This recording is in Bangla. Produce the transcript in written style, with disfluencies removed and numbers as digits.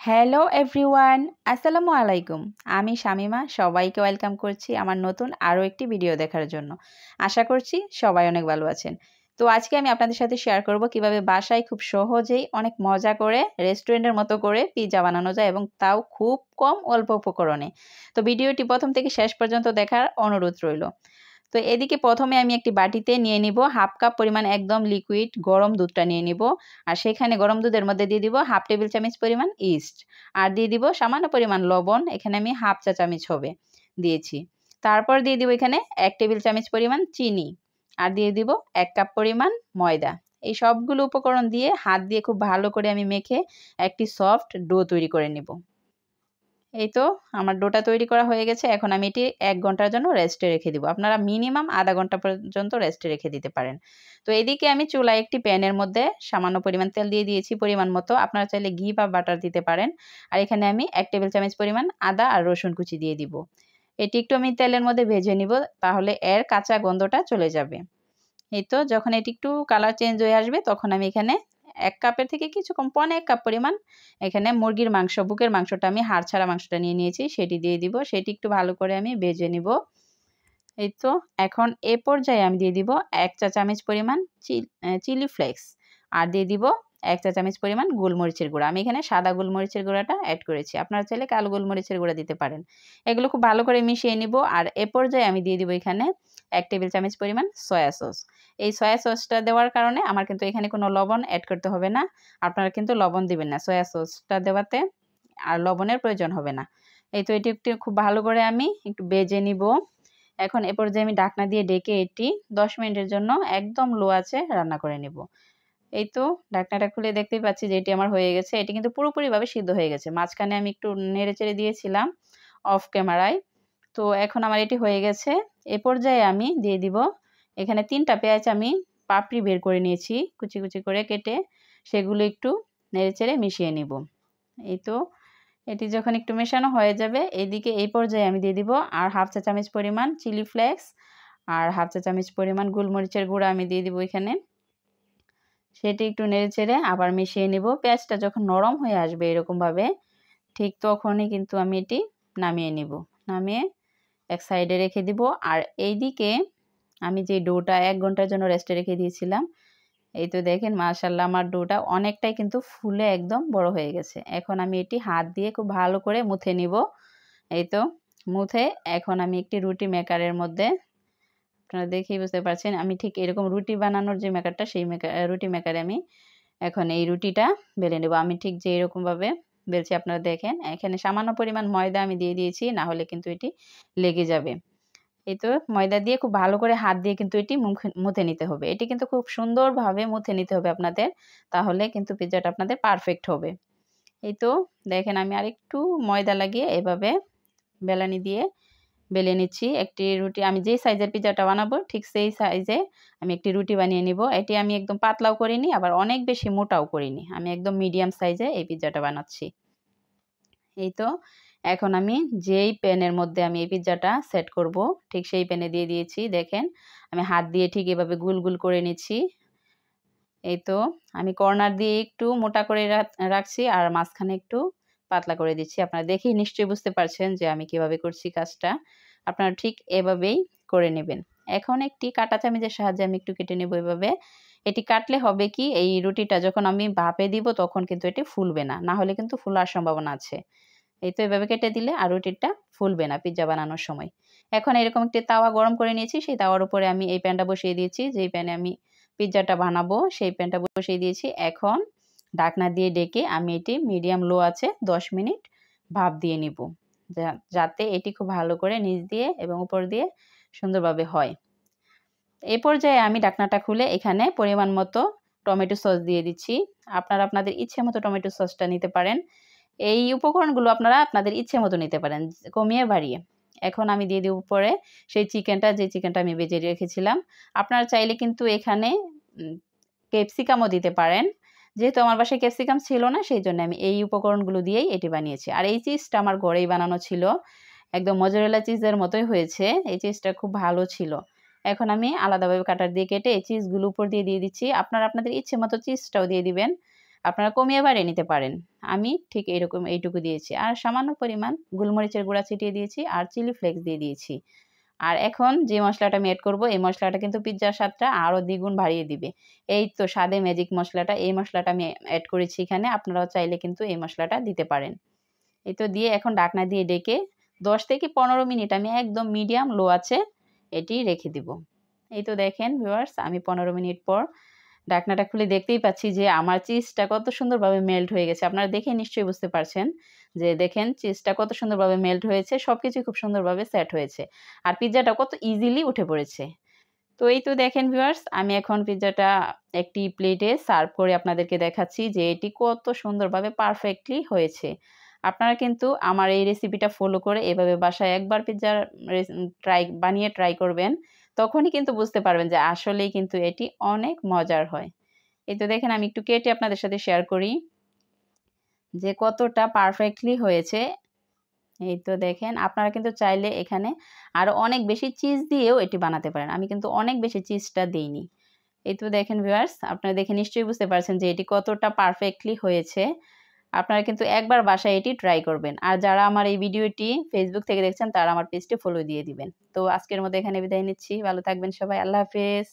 হ্যালো এভরিওয়ান, আসসালামু আলাইকুম। আমি শামিমা, সবাইকে ওয়েলকাম করছি আমার নতুন আরও একটি ভিডিও দেখার জন্য। আশা করছি সবাই অনেক ভালো আছেন। তো আজকে আমি আপনাদের সাথে শেয়ার করব কিভাবে বাসায় খুব সহজেই অনেক মজা করে রেস্টুরেন্টের মতো করে পিৎজা বানানো যায় এবং তাও খুব কম অল্প উপকরণে। তো ভিডিওটি প্রথম থেকে শেষ পর্যন্ত দেখার অনুরোধ রইল। তো এদিকে প্রথমে আমি একটি বাটিতে নিয়ে নিব হাফ কাপ পরিমাণ একদম লিকুইড গরম দুধটা নিয়ে নিব। আর সেখানে গরম দুধের মধ্যে দিয়ে দিব হাফ টেবিল চামচ পরিমাণ ইস্ট। আর দিয়ে দিব সামান্য পরিমাণ লবণ, এখানে আমি হাফ চা চামচ হবে দিয়েছি। তারপর দিয়ে দিব এখানে 1 টেবিল চামচ পরিমাণ চিনি। আর দিয়ে দিব 1 কাপ পরিমাণ ময়দা। এই সবগুলো উপকরণ দিয়ে হাত দিয়ে খুব ভালো করে আমি মেখে একটি সফট ডো তৈরি করে নেব। এই তো আমার ডোটা তৈরি করা হয়ে গেছে। এখন আমি এটি 1 ঘন্টার জন্য রেস্টে রেখে দিব। আপনারা মিনিমাম আধা ঘন্টা পর্যন্ত রেস্টে রেখে দিতে পারেন। তো এদিকে আমি চুলায় একটি প্যানের মধ্যে সামান্য পরিমাণ তেল দিয়ে দিয়েছি পরিমাণ মতো। আপনারা চাইলে ঘি বা বাটার দিতে পারেন। আর এখানে আমি 1 টেবিল চামচ পরিমাণ আদা আর রসুন কুচি দিয়ে দিব। এটি একটু আমি তেলের মধ্যে ভেজে নিব, তাহলে এর কাঁচা গন্ধটা চলে যাবে। এই তো যখন এটি একটু কালার চেঞ্জ হয়ে আসবে তখন আমি এখানে 1 কাপের থেকে কিছু কম, পৌনে 1 কাপ পরিমাণ এখানে মুরগির মাংস, বুকের মাংসটা আমি হাড় ছাড়া মাংসটা নিয়ে নিয়েছি, সেটি দিয়ে দিব। সেটি একটু ভালো করে আমি ভেজে নিব। এই তো এখন এ পর্যায়ে আমি দিয়ে দিব 1 চা চামচ পরিমাণ চিলি ফ্লেক্স। আর দিয়ে দিব 1 চা চামচ পরিমাণ গোলমরিচের গুঁড়া। আমি এখানে সাদা গোলমরিচের গুঁড়াটা অ্যাড করেছি। আপনারা চাইলে কালো গোলমরিচের গুঁড়া দিতে পারেন। এগুলো খুব ভালো করে মিশিয়ে নিব। আর এ পর্যায়ে আমি দিয়ে দিব এখানে 1 টেবিল চামচ পরিমাণ সয়া সস। এই সয়া সসটা দেওয়ার কারণে আমার কিন্তু এখানে কোনো লবণ অ্যাড করতে হবে না। আপনারা কিন্তু লবণ দিবেন না সয়া সসটা দেওয়াতে, আর লবণের প্রয়োজন হবে না। এই তো এটি একটু খুব ভালো করে আমি একটু ভেজে নিব। এখন এ পর্যায়ে আমি ঢাকনা দিয়ে ঢেকে এটি 10 মিনিটের জন্য একদম লো আঁচে রান্না করে নেব। এই তো ঢাকনাটা খুলে দেখতেই পাচ্ছি যে এটি আমার হয়ে গেছে। এটি কিন্তু পুরোপুরিভাবে সিদ্ধ হয়ে গেছে। মাঝখানে আমি একটু নেড়েচেড়ে দিয়েছিলাম অফ ক্যামেরায়। তো এখন আমার এটি হয়ে গেছে। এ পর্যায়ে আমি দিয়ে দিব এখানে 3টা পেঁয়াজ আমি পাপড়ি বের করে নিয়েছি কুচি কুচি করে কেটে, সেগুলো একটু নেড়েচেড়ে মিশিয়ে নিব। এই তো এটি যখন একটু মেশানো হয়ে যাবে, এদিকে এই পর্যায়ে আমি দিয়ে দিব আর হাফ চা চামচ পরিমাণ চিলি ফ্লেক্স আর হাফ চা চামচ পরিমাণ গোলমরিচের গুঁড়া আমি দিয়ে দিব এখানে। সেটি একটু নেড়েচেড়ে আবার মিশিয়ে নেব। পেঁয়াজটা যখন নরম হয়ে আসবে এরকমভাবে, ঠিক তখনই কিন্তু আমি এটি নামিয়ে নিব। নামিয়ে এক সাইডে রেখে দিব। আর এইদিকে আমি যে ডোটা 1 ঘন্টার জন্য রেস্টে রেখে দিয়েছিলাম, এই তো দেখেন মাশাআল্লাহ আমার ডোটা অনেকটাই কিন্তু ফুলে একদম বড় হয়ে গেছে। এখন আমি এটি হাত দিয়ে খুব ভালো করে মুথে নিব। এই তো মুথে এখন আমি একটি রুটি মেকারের মধ্যে, আপনারা দেখেই বুঝতে পারছেন আমি ঠিক এরকম রুটি বানানোর যে মেকারটা, সেই রুটি মেকারে আমি এখন এই রুটিটা বেলে নেব। আমি ঠিক যে এরকমভাবে বেলছি আপনারা দেখেন। এখানে সামান্য পরিমাণ ময়দা আমি দিয়ে দিয়েছি, না হলে কিন্তু এটি লেগে যাবে। এই তো ময়দা দিয়ে খুব ভালো করে হাত দিয়ে কিন্তু এটি মুথে নিতে হবে। এটি কিন্তু খুব সুন্দরভাবে মুথে নিতে হবে আপনাদের, তাহলে কিন্তু পিজ্জাটা আপনাদের পারফেক্ট হবে। এই তো দেখেন আমি আরেকটু ময়দা লাগিয়ে এভাবে বেলানি দিয়ে বেলে নিচ্ছি একটি রুটি। আমি যেই সাইজের পিজ্জাটা বানাবো ঠিক সেই সাইজে আমি একটি রুটি বানিয়ে নিব। এটি আমি একদম পাতলাও করিনি, আবার অনেক বেশি মোটাও করিনি। আমি একদম মিডিয়াম সাইজে এই পিজ্জাটা বানাচ্ছি। এই তো এখন আমি যেই প্যানের মধ্যে আমি এই পিজ্জাটা সেট করব, ঠিক সেই প্যানে দিয়ে দিয়েছি। দেখেন আমি হাত দিয়ে ঠিক এভাবে গোল গোল করে নিচ্ছি। এই তো আমি কর্নার দিয়ে একটু মোটা করে রাখছি আর মাঝখানে একটু পাতলা করে দিচ্ছি। আপনারা দেখেই নিশ্চয়ই বুঝতে পারছেন যে আমি কিভাবে করছি কাজটা। আপনারা ঠিক এভাবেই করে নেবেন। এখন একটি কাঁটা চামচের সাহায্যে আমি একটু কেটে নেব এভাবে। এটি কাটলে হবে কি, এই রুটিটা যখন আমি ভাপে দিব তখন কিন্তু এটি ফুলবে না, না হলে কিন্তু ফুলার সম্ভাবনা আছে। এই তো এভাবে কেটে দিলে আর রুটিটা ফুলবে না পিজ্জা বানানোর সময়। এখন এরকম একটি তাওয়া গরম করে নিয়েছি, সেই তাওয়ার উপরে আমি এই প্যানটা বসিয়ে দিয়েছি। যেই প্যানে আমি পিজ্জাটা বানাবো সেই প্যানটা বসিয়ে দিয়েছি। এখন ঢাকনা দিয়ে ডেকে আমি এটি মিডিয়াম লো আছে 10 মিনিট ভাপ দিয়ে নিব, যাতে এটি খুব ভালো করে নিচ দিয়ে এবং উপর দিয়ে সুন্দরভাবে হয়। এই পর্যায়ে আমি ঢাকনাটা খুলে এখানে পরিমাণ মতো টমেটো সস দিয়ে দিচ্ছি। আপনারা আপনাদের ইচ্ছে মতো টমেটো সসটা নিতে পারেন। এই উপকরণগুলো আপনারা আপনাদের ইচ্ছে মতো নিতে পারেন, কমিয়ে বাড়িয়ে। এখন আমি দিয়ে দিব উপরে সেই যে চিকেনটা আমি ভেজে রেখেছিলাম। আপনারা চাইলে কিন্তু এখানে ক্যাপসিকামও দিতে পারেন। যেহেতু আমার বাসায় ক্যাপসিকাম ছিল না, সেই জন্য আমি এই উপকরণগুলো দিয়েই এটি বানিয়েছি। আর এই চিজটা আমার ঘরেই বানানো ছিল, একদম মজরেলা চিজের মতোই হয়েছে। এই চিজটা খুব ভালো ছিল। এখন আমি আলাদাভাবে কাটার দিয়ে কেটে এই চিজগুলো উপর দিয়ে দিচ্ছি। আপনারা আপনাদের ইচ্ছে মতো চিজটাও দিয়ে দিবেন। আপনারা কমিয়ে বাড়িয়ে নিতে পারেন। আমি ঠিক এরকম এইটুকু দিয়েছি। আর সামান্য পরিমাণ গোলমরিচের গুঁড়া ছিটিয়ে দিয়েছি আর চিলি ফ্লেক্স দিয়ে দিয়েছি। আর এখন যে মশলাটা আমি এড করব, এই মশলাটা কিন্তু পিৎজার স্বাদটা আরও দ্বিগুণ বাড়িয়ে দিবে। এই তো স্বাদে ম্যাজিক মশলাটা, এই মশলাটা আমি এড করেছি এখানে। আপনারাও চাইলে কিন্তু এই মশলাটা দিতে পারেন। এই তো দিয়ে এখন ঢাকনা দিয়ে ডেকে 10 থেকে 15 মিনিট আমি একদম মিডিয়াম লো আঁচে এটি রেখে দিব। এই তো দেখেন ভিউয়ার্স, আমি 15 মিনিট পর ঢাকনাটা খুলে দেখতেই পাচ্ছি যে আমার চিজটা কত সুন্দরভাবে মেল্ট হয়ে গেছে। আপনারা দেখে নিশ্চয়ই বুঝতে পারছেন যে দেখেন চিজটা কত সুন্দরভাবে মেল্ট হয়েছে, সবকিছুই খুব সুন্দরভাবে সেট হয়েছে। আর পিৎজাটা কত ইজিলি উঠে পড়েছে। তো এই তো দেখেন ভিউয়ার্স, আমি এখন পিৎজাটা একটি প্লেটে সার্ভ করে আপনাদেরকে দেখাচ্ছি যে এটি কত সুন্দরভাবে পারফেক্টলি হয়েছে। আপনারা কিন্তু আমার এই রেসিপিটা ফলো করে এভাবে বাসায় একবার পিৎজার বানিয়ে ট্রাই করবেন। তখনই কিন্তু বুঝতে পারবেন যে আসলেই কিন্তু এটি অনেক মজার হয়। এই তো দেখেন, আমি একটু কেটে আপনাদের সাথে শেয়ার করি যে কতটা পারফেক্টলি হয়েছে। এই তো দেখেন, আপনারা কিন্তু চাইলে এখানে আরও অনেক বেশি চিজ দিয়েও এটি বানাতে পারেন। আমি কিন্তু অনেক বেশি চিজটা দেইনি। এই তো দেখেন ভিউয়ার্স, আপনারা দেখে নিশ্চয়ই বুঝতে পারছেন যে এটি কতটা পারফেক্টলি হয়েছে। আপনারা কিন্তু একবার বাসায় এটি ট্রাই করবেন। আর যারা আমার এই ভিডিওটি ফেসবুক থেকে দেখছেন তারা আমার পেজটি ফলো দিয়ে দিবেন। তো আজকের মতো এখানে বিদায় নিচ্ছি। ভালো থাকবেন সবাই। আল্লাহ হাফেজ।